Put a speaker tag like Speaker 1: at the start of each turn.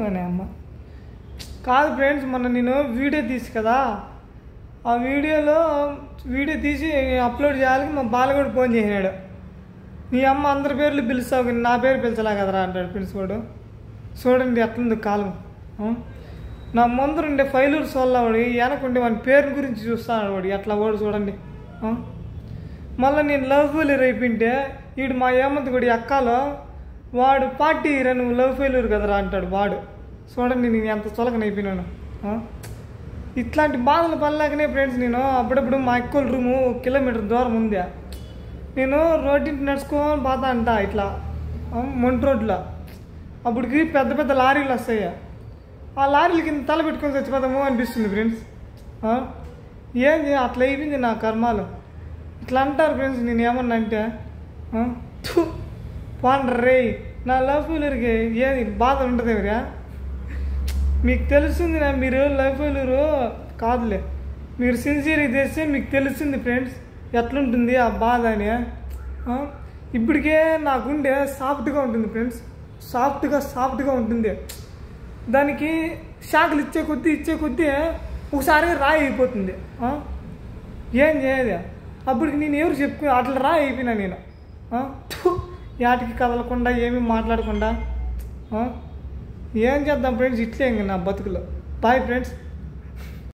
Speaker 1: అనే అమ్మ కాదు ఫ్రెండ్స్, మొన్న నేను వీడియో తీసి కదా, ఆ వీడియో తీసి అప్లోడ్ చేయాలని మా బాలగోడు ఫోన్ చేసినాడు. నీ అమ్మ అందరి పేర్లు పిలుస్తావు కానీ నా పేరు పిలిచలే కదరా అంటాడు ఫ్రెండ్స్ వాడు. చూడండి ఎట్లుంది కాలం. నా ముందరుండే ఫైలూరు సోల్లవాడు వెనకుండే వాడి పేరు గురించి చూస్తాడు వాడు ఎట్లా వాడు చూడండి. మళ్ళీ నేను లవ్ ఫెయిల్యూర్ అయిపోయింటే వీడు మా ఏమంత కూడా ఎక్కాలో వాడు పార్టీ రా నువ్వు లవ్ ఫెయిల్యూర్ కదరా అంటాడు వాడు. చూడండి నేను ఎంత చులకనైపోయినాను. ఇట్లాంటి బాధలు పడలేకనే ఫ్రెండ్స్ నేను అప్పుడప్పుడు మా ఎక్కువ రూము 1 కిలోమీటర్ దూరం ఉంది. నేను రోడ్డింటి నడుచుకొని పోతా అంట ఇట్లా మొంటి రోడ్లో. అప్పటికి పెద్ద పెద్ద లారీలు వస్తాయి. ఆ లారీల కింద తల పెట్టుకొని చచ్చిపోతాము అనిపిస్తుంది ఫ్రెండ్స్. ఏంది అట్లా అయిపోయింది నా కర్మాలు. ఇట్లా అంటారు ఫ్రెండ్స్. నేను ఏమన్నా అంటే పాండ్రే నా లవ్ ఫెయిల్యూర్కి ఏది బాధ ఉంటుంది ఎవరా మీకు తెలుస్తుంది. మీరు లవ్ ఫెయిల్యూరు కాదులే, మీరు సిన్సియర్గా చేస్తే మీకు తెలుస్తుంది ఫ్రెండ్స్ ఎట్లుంటుంది ఆ బాధ అని. ఇప్పటికే నాకుండే సాఫ్ట్గా ఉంటుంది ఫ్రెండ్స్, సాఫ్ట్గా ఉంటుంది. దానికి షాకులు ఇచ్చే కొద్దీ ఒకసారి రాయి అయిపోతుంది. ఏం చేయదు. అప్పటికి నేను ఎవరు చెప్పుకో అట్లా రాయి అయిపోయినా నేను. యాటికి కదలకుండా ఏమీ మాట్లాడకుండా ఏం చేద్దాం ఫ్రెండ్స్. ఇట్లే ఇంక నా బతుకులో. Boy friends.